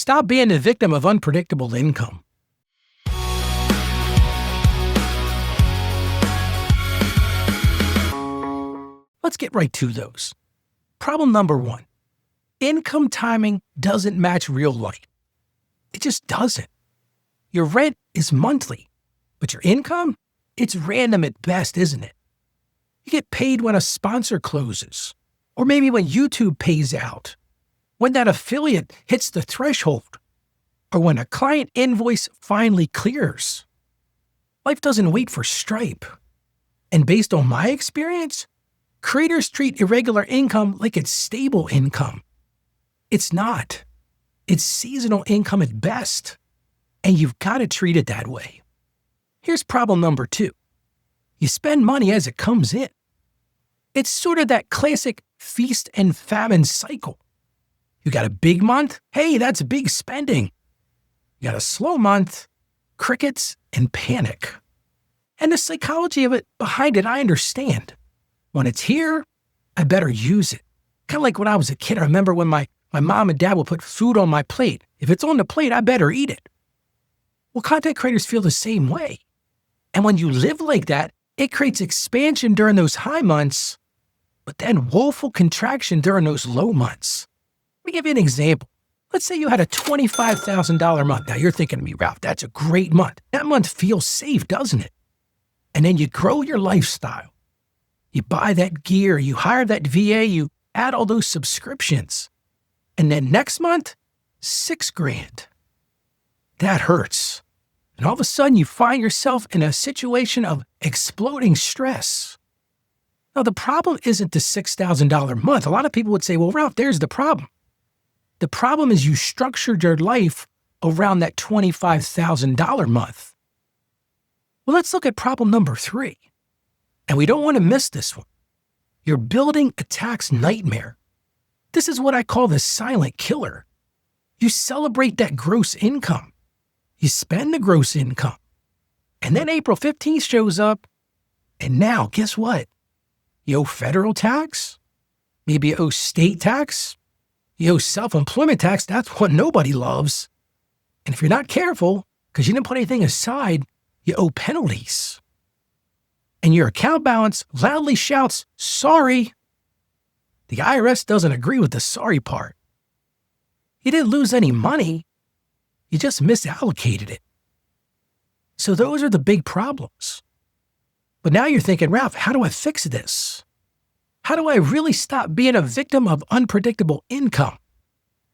stop being the victim of unpredictable income. Let's get right to those. Problem number 1. Income timing doesn't match real life. It just doesn't. Your rent is monthly, but your income? It's random at best, isn't it? You get paid when a sponsor closes, or maybe when YouTube pays out, when that affiliate hits the threshold, or when a client invoice finally clears. Life doesn't wait for Stripe. And based on my experience, creators treat irregular income like it's stable income. It's not. It's seasonal income at best, and you've got to treat it that way. Here's problem number 2. You spend money as it comes in. It's sort of that classic feast and famine cycle. You got a big month? Hey, that's big spending. You got a slow month? Crickets and panic. And the psychology of it behind it, I understand. When it's here, I better use it. Kind of like when I was a kid, I remember when my mom and dad would put food on my plate. If it's on the plate, I better eat it. Well, content creators feel the same way. And when you live like that, it creates expansion during those high months, but then woeful contraction during those low months. Let me give you an example. Let's say you had a $25,000 month. Now you're thinking to me, Ralph, that's a great month. That month feels safe, doesn't it? And then you grow your lifestyle. You buy that gear, you hire that VA, you add all those subscriptions. And then next month, $6,000. That hurts. And all of a sudden you find yourself in a situation of exploding stress. Now the problem isn't the $6,000 month. A lot of people would say, well, Ralph, there's the problem. The problem is you structured your life around that $25,000 month. Well, let's look at problem number 3. And we don't want to miss this one. You're building a tax nightmare. This is what I call the silent killer. You celebrate that gross income. You spend the gross income. And then April 15th shows up. And now, guess what? You owe federal tax. Maybe you owe state tax. You owe self-employment tax. That's what nobody loves. And if you're not careful, because you didn't put anything aside, you owe penalties. And your account balance loudly shouts, sorry. The IRS doesn't agree with the sorry part. You didn't lose any money. You just misallocated it. So those are the big problems. But now you're thinking, Ralph, how do I fix this? How do I really stop being a victim of unpredictable income?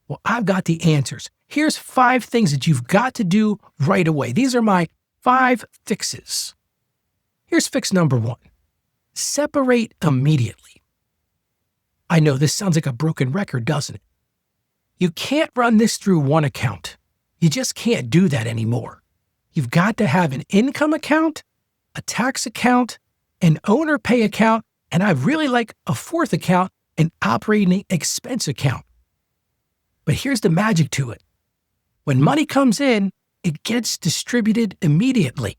Well, I've got the answers. Here's 5 things that you've got to do right away. These are my 5 fixes. Here's fix number 1. Separate immediately. I know this sounds like a broken record, doesn't it? You can't run this through one account. You just can't do that anymore. You've got to have an income account, a tax account, an owner pay account, and I really like a 4th account, an operating expense account. But here's the magic to it. When money comes in, it gets distributed immediately.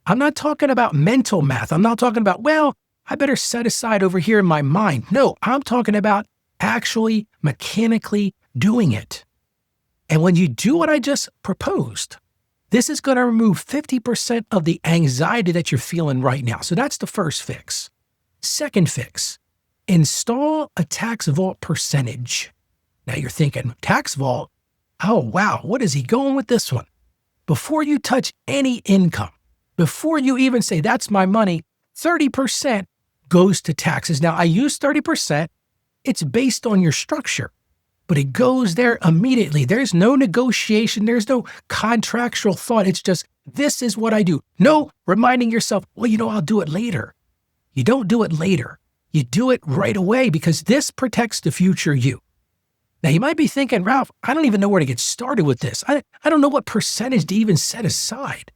I'm not talking about mental math. I'm not talking about, well, I better set aside over here in my mind. No, I'm talking about actually mechanically doing it. And when you do what I just proposed, this is going to remove 50% of the anxiety that you're feeling right now. So that's the first fix. Second fix, install a tax vault percentage. Now you're thinking, tax vault? Oh, wow, what is he going with this one? Before you touch any income, before you even say, that's my money, 30% goes to taxes. Now, I use 30%. It's based on your structure, but it goes there immediately. There's no negotiation. There's no contractual thought. It's just, this is what I do. No reminding yourself, well, I'll do it later. You don't do it later. You do it right away because this protects the future you. Now, you might be thinking, Ralph, I don't even know where to get started with this. I don't know what percentage to even set aside.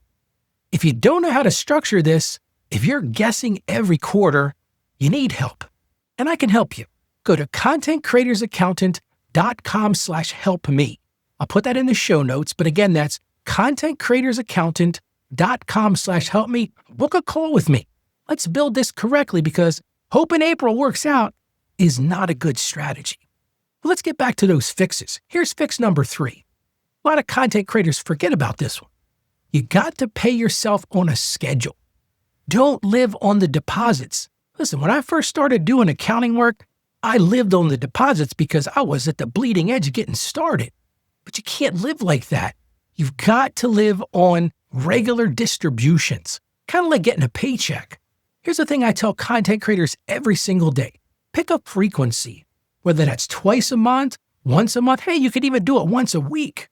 If you don't know how to structure this, if you're guessing every quarter, you need help. And I can help you. Go to contentcreatorsaccountant.com/help-me. I'll put that in the show notes, but again, that's contentcreatorsaccountant.com/help-me. Book a call with me. Let's build this correctly because hoping April works out is not a good strategy. Well, let's get back to those fixes. Here's fix number 3. A lot of content creators forget about this one. You got to pay yourself on a schedule. Don't live on the deposits. Listen, when I first started doing accounting work, I lived on the deposits because I was at the bleeding edge of getting started. But you can't live like that. You've got to live on regular distributions, kind of like getting a paycheck. Here's the thing I tell content creators every single day. Pick a frequency, whether that's twice a month, once a month. Hey, you could even do it once a week.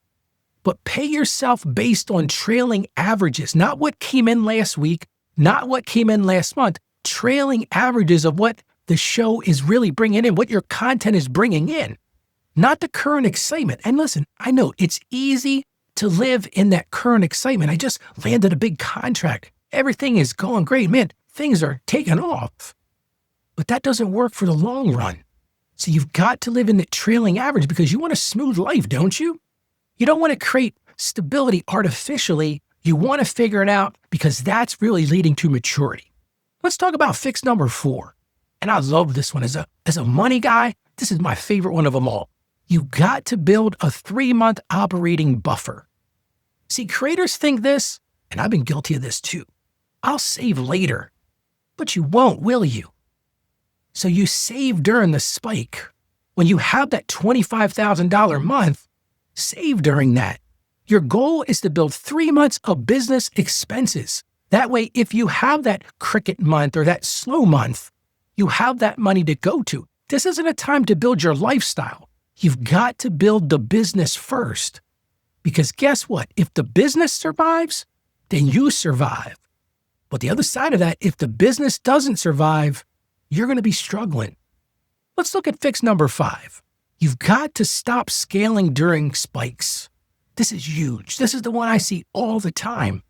But pay yourself based on trailing averages, not what came in last week, not what came in last month, trailing averages of what the show is really bringing in, what your content is bringing in, not the current excitement. And listen, I know it's easy to live in that current excitement. I just landed a big contract. Everything is going great. Man, things are taking off. But that doesn't work for the long run. So you've got to live in the trailing average because you want a smooth life, don't you? You don't want to create stability artificially. You want to figure it out because that's really leading to maturity. Let's talk about fix number 4. And I love this one. As a money guy, this is my favorite one of them all. You got to build a 3-month operating buffer. See, creators think this, and I've been guilty of this too. I'll save later, but you won't, will you? So you save during the spike. When you have that $25,000 month, save during that. Your goal is to build 3 months of business expenses. That way, if you have that cricket month or that slow month, you have that money to go to. This isn't a time to build your lifestyle. You've got to build the business first. Because guess what? If the business survives, then you survive. But the other side of that, if the business doesn't survive, you're going to be struggling. Let's look at fix number 5. You've got to stop scaling during spikes. This is huge. This is the one I see all the time.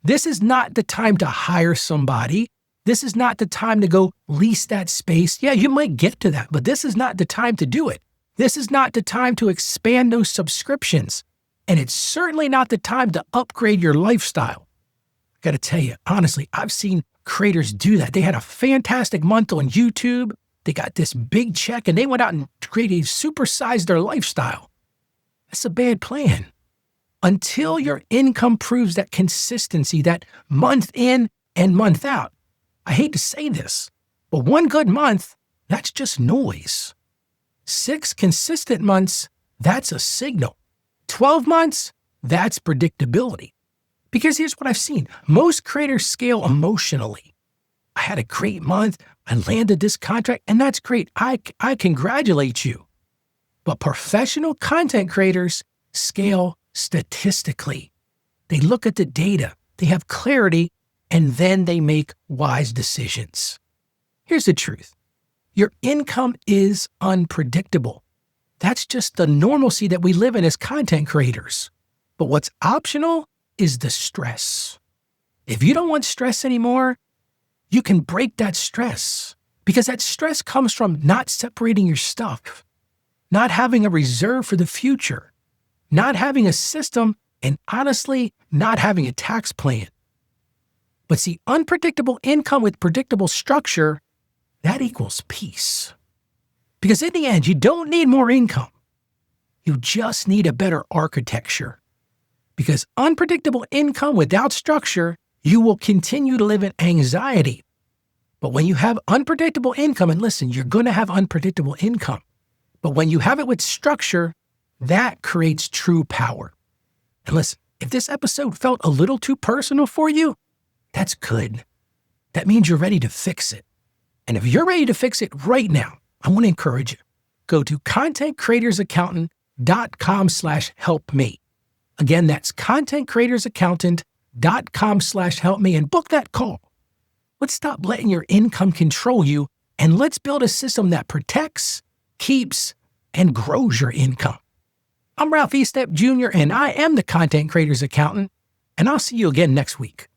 This is not the time to hire somebody. This is not the time to go lease that space. Yeah, you might get to that, but this is not the time to do it. This is not the time to expand those subscriptions. And it's certainly not the time to upgrade your lifestyle. I got to tell you, honestly, I've seen creators do that. They had a fantastic month on YouTube. They got this big check and they went out and supersized their lifestyle. That's a bad plan. Until your income proves that consistency, that month in and month out. I hate to say this, but one good month, that's just noise. 6 consistent months, that's a signal. 12 months, that's predictability. Because here's what I've seen. Most creators scale emotionally. I had a great month. I landed this contract, and that's great. I congratulate you. But professional content creators scale statistically. They look at the data, they have clarity, and then they make wise decisions. Here's the truth. Your income is unpredictable. That's just the normalcy that we live in as content creators. But what's optional is the stress. If you don't want stress anymore, you can break that stress because that stress comes from not separating your stuff, not having a reserve for the future, not having a system, and honestly, not having a tax plan. But see, unpredictable income with predictable structure, that equals peace. Because in the end, you don't need more income. You just need a better architecture. Because unpredictable income without structure, you will continue to live in anxiety. But when you have unpredictable income, and listen, you're going to have unpredictable income. But when you have it with structure, that creates true power. And listen, if this episode felt a little too personal for you, that's good. That means you're ready to fix it. And if you're ready to fix it right now, I want to encourage you. Go to contentcreatorsaccountant.com/helpme. Again, that's contentcreatorsaccountant.com/helpme and book that call. Let's stop letting your income control you and let's build a system that protects, keeps, and grows your income. I'm Ralph Estep Jr. and I am the Content Creators Accountant, and I'll see you again next week.